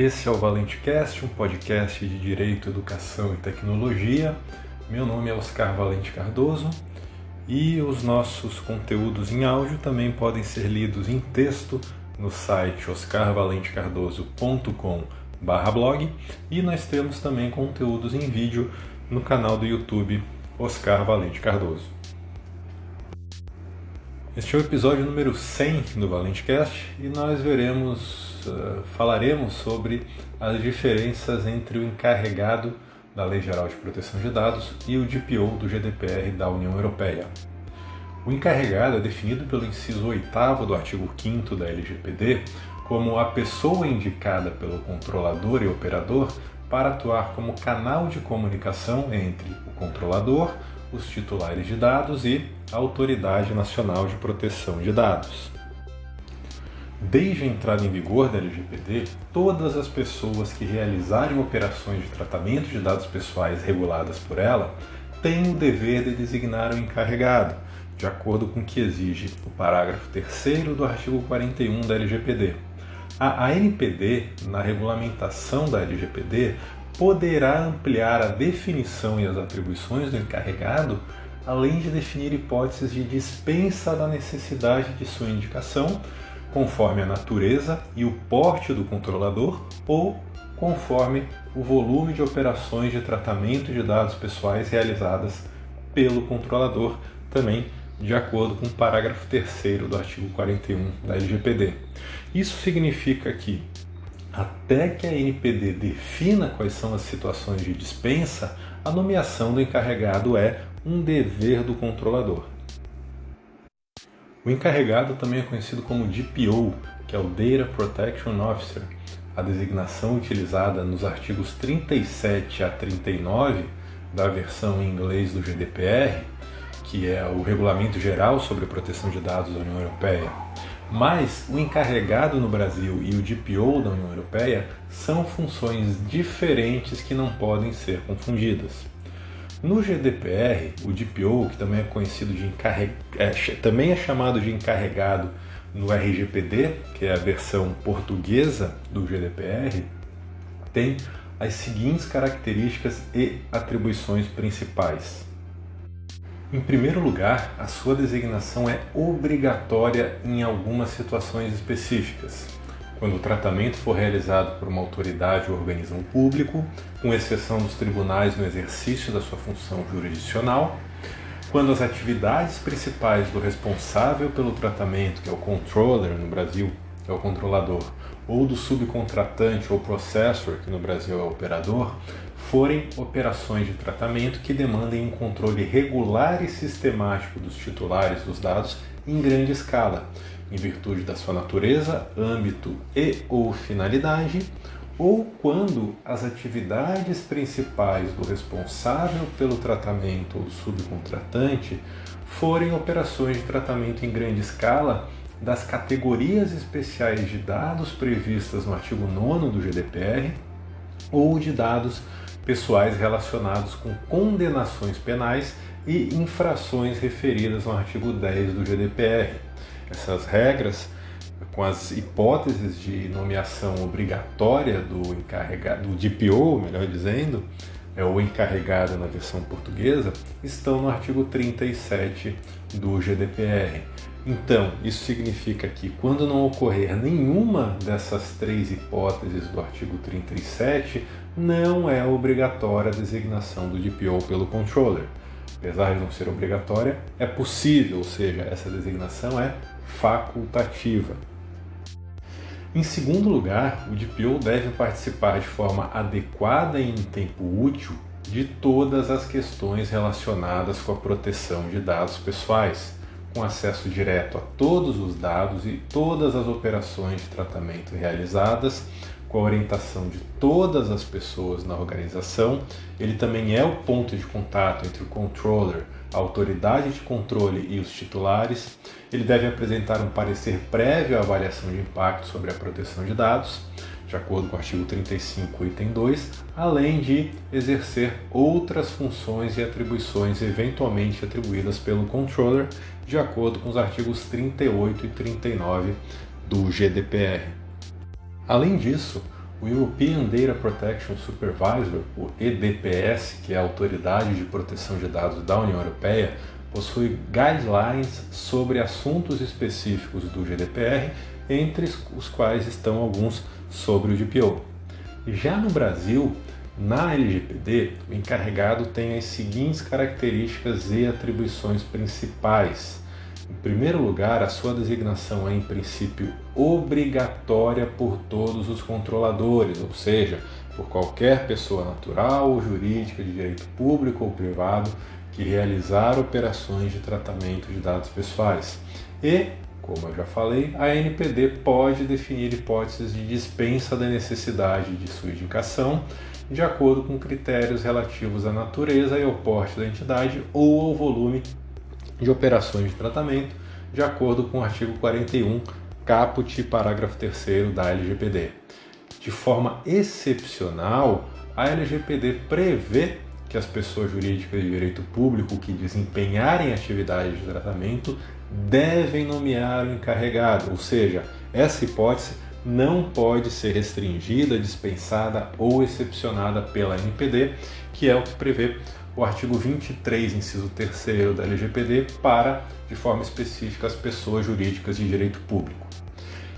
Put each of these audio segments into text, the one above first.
Esse é o ValenteCast, um podcast de Direito, Educação e Tecnologia. Meu nome é Oscar Valente Cardoso e os nossos conteúdos em áudio também podem ser lidos em texto no site oscarvalentecardoso.com/blog e nós temos também conteúdos em vídeo no canal do YouTube Oscar Valente Cardoso. Este é o episódio número 100 do ValenteCast e nós falaremos sobre as diferenças entre o encarregado da Lei Geral de Proteção de Dados e o DPO do GDPR da União Europeia. O encarregado é definido pelo inciso 8º do artigo 5º da LGPD como a pessoa indicada pelo controlador e operador para atuar como canal de comunicação entre o controlador, os titulares de dados e a Autoridade Nacional de Proteção de Dados. Desde a entrada em vigor da LGPD, todas as pessoas que realizarem operações de tratamento de dados pessoais reguladas por ela têm o dever de designar o encarregado, de acordo com o que exige o parágrafo 3º do artigo 41 da LGPD. A ANPD, na regulamentação da LGPD, poderá ampliar a definição e as atribuições do encarregado, além de definir hipóteses de dispensa da necessidade de sua indicação, conforme a natureza e o porte do controlador ou conforme o volume de operações de tratamento de dados pessoais realizadas pelo controlador, também de acordo com o parágrafo 3º do artigo 41 da LGPD. Isso significa que, até que a ANPD defina quais são as situações de dispensa, a nomeação do encarregado é um dever do controlador. O encarregado também é conhecido como DPO, que é o Data Protection Officer, a designação utilizada nos artigos 37 a 39 da versão em inglês do GDPR, que é o Regulamento Geral sobre a Proteção de Dados da União Europeia. Mas o encarregado no Brasil e o DPO da União Europeia são funções diferentes que não podem ser confundidas. No GDPR, o DPO, que também é conhecido também é chamado de encarregado no RGPD, que é a versão portuguesa do GDPR, tem as seguintes características e atribuições principais. Em primeiro lugar, a sua designação é obrigatória em algumas situações específicas. Quando o tratamento for realizado por uma autoridade ou organismo público, com exceção dos tribunais no exercício da sua função jurisdicional, quando as atividades principais do responsável pelo tratamento, que é o controller no Brasil, que é o controlador, ou do subcontratante ou processor, que no Brasil é o operador, forem operações de tratamento que demandem um controle regular e sistemático dos titulares dos dados em grande escala, em virtude da sua natureza, âmbito e/ou finalidade, ou quando as atividades principais do responsável pelo tratamento ou do subcontratante forem operações de tratamento em grande escala das categorias especiais de dados previstas no artigo 9º do GDPR ou de dados pessoais relacionados com condenações penais e infrações referidas no artigo 10 do GDPR. Essas regras, com as hipóteses de nomeação obrigatória do encarregado, do DPO, melhor dizendo, o encarregado na versão portuguesa, estão no artigo 37 do GDPR. Então, isso significa que quando não ocorrer nenhuma dessas três hipóteses do artigo 37, não é obrigatória a designação do DPO pelo controller. Apesar de não ser obrigatória, é possível, ou seja, essa designação é facultativa. Em segundo lugar, o DPO deve participar de forma adequada e em tempo útil de todas as questões relacionadas com a proteção de dados pessoais, com acesso direto a todos os dados e todas as operações de tratamento realizadas, com a orientação de todas as pessoas na organização. Ele também é o ponto de contato entre o controller, a autoridade de controle e os titulares. Ele deve apresentar um parecer prévio à avaliação de impacto sobre a proteção de dados, de acordo com o artigo 35, item 2, além de exercer outras funções e atribuições eventualmente atribuídas pelo controller, de acordo com os artigos 38 e 39 do GDPR. Além disso, O European Data Protection Supervisor, o EDPS, que é a Autoridade de Proteção de Dados da União Europeia, possui guidelines sobre assuntos específicos do GDPR, entre os quais estão alguns sobre o DPO. Já no Brasil, na LGPD, o encarregado tem as seguintes características e atribuições principais. Em primeiro lugar, a sua designação é, em princípio, obrigatória por todos os controladores, ou seja, por qualquer pessoa natural ou jurídica de direito público ou privado que realizar operações de tratamento de dados pessoais. E, como eu já falei, a ANPD pode definir hipóteses de dispensa da necessidade de sua indicação de acordo com critérios relativos à natureza e ao porte da entidade ou ao volume de operações de tratamento, de acordo com o artigo 41, caput, parágrafo 3º da LGPD. De forma excepcional, a LGPD prevê que as pessoas jurídicas de direito público que desempenharem atividades de tratamento devem nomear o encarregado, ou seja, essa hipótese não pode ser restringida, dispensada ou excepcionada pela ANPD, que é o que prevê o artigo 23, inciso 3º da LGPD, para, de forma específica, as pessoas jurídicas de direito público.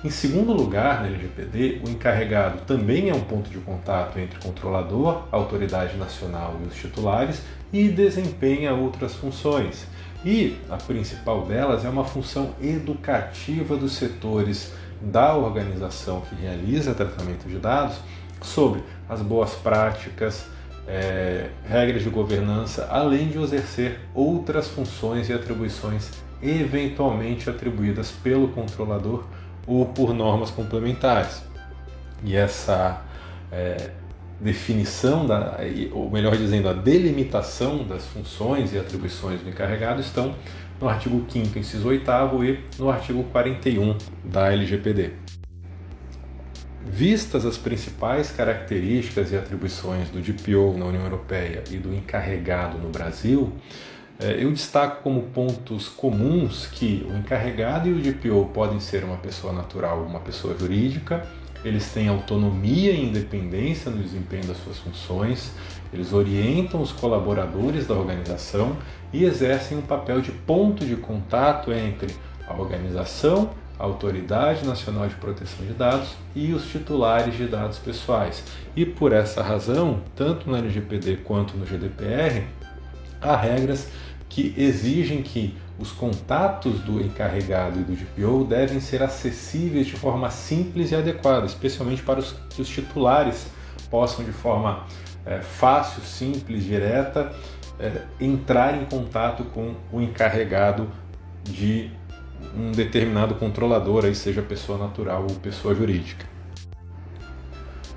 Em segundo lugar, na LGPD, o encarregado também é um ponto de contato entre o controlador, a autoridade nacional e os titulares e desempenha outras funções. E a principal delas é uma função educativa dos setores da organização que realiza tratamento de dados sobre as boas práticas, regras de governança, além de exercer outras funções e atribuições eventualmente atribuídas pelo controlador ou por normas complementares. E essa definição, ou melhor dizendo, a delimitação das funções e atribuições do encarregado estão no artigo 5º, inciso 8º e no artigo 41 da LGPD. Vistas as principais características e atribuições do DPO na União Europeia e do encarregado no Brasil, eu destaco como pontos comuns que o encarregado e o DPO podem ser uma pessoa natural ou uma pessoa jurídica, eles têm autonomia e independência no desempenho das suas funções, eles orientam os colaboradores da organização e exercem um papel de ponto de contato entre a organização, a Autoridade Nacional de Proteção de Dados e os titulares de dados pessoais. E por essa razão, tanto no LGPD quanto no GDPR, há regras que exigem que os contatos do encarregado e do DPO devem ser acessíveis de forma simples e adequada, especialmente para que os titulares possam, de forma fácil, simples, direta, entrar em contato com o encarregado de um determinado controlador, aí seja pessoa natural ou pessoa jurídica.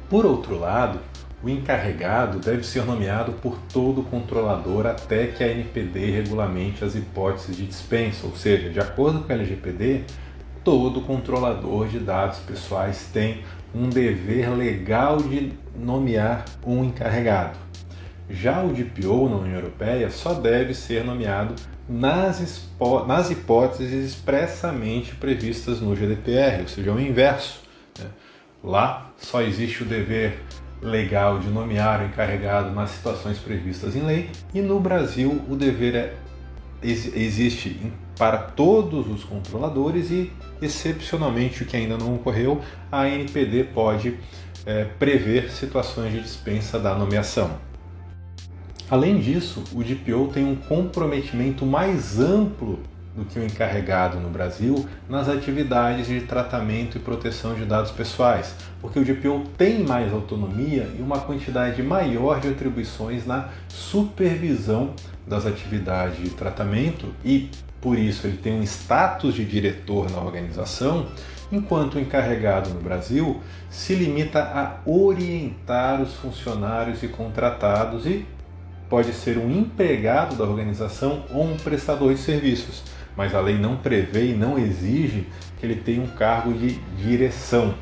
Por outro lado, o encarregado deve ser nomeado por todo controlador até que a ANPD regulamente as hipóteses de dispensa, ou seja, de acordo com a LGPD, todo controlador de dados pessoais tem um dever legal de nomear um encarregado. Já o DPO na União Europeia só deve ser nomeado nas hipóteses expressamente previstas no GDPR, ou seja, o inverso. Lá só existe o dever legal de nomear o encarregado nas situações previstas em lei, e no Brasil o dever existe para todos os controladores e, excepcionalmente, o que ainda não ocorreu, a ANPD pode prever situações de dispensa da nomeação. Além disso, o DPO tem um comprometimento mais amplo do que o encarregado no Brasil nas atividades de tratamento e proteção de dados pessoais, porque o DPO tem mais autonomia e uma quantidade maior de atribuições na supervisão das atividades de tratamento e, por isso, ele tem um status de diretor na organização, enquanto o encarregado no Brasil se limita a orientar os funcionários e contratados e pode ser um empregado da organização ou um prestador de serviços, mas a lei não prevê e não exige que ele tenha um cargo de direção.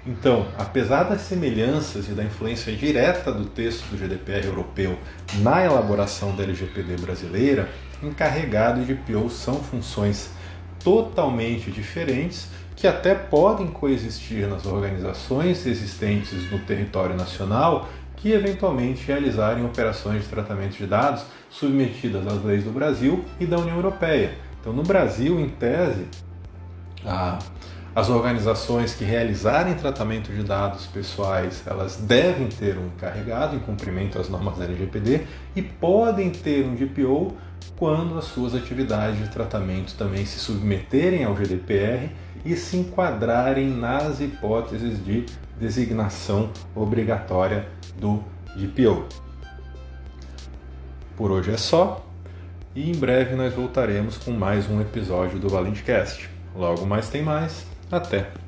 Então, apesar das semelhanças e da influência direta do texto do GDPR europeu na elaboração da LGPD brasileira, encarregado e DPO são funções totalmente diferentes que até podem coexistir nas organizações existentes no território nacional que eventualmente realizarem operações de tratamento de dados submetidas às leis do Brasil e da União Europeia. Então, no Brasil, em tese, as organizações que realizarem tratamento de dados pessoais, elas devem ter um encarregado em cumprimento às normas da LGPD e podem ter um DPO quando as suas atividades de tratamento também se submeterem ao GDPR e se enquadrarem nas hipóteses de designação obrigatória do DPO. Por hoje é só, e em breve nós voltaremos com mais um episódio do ValenteCast. Logo mais tem mais. Até!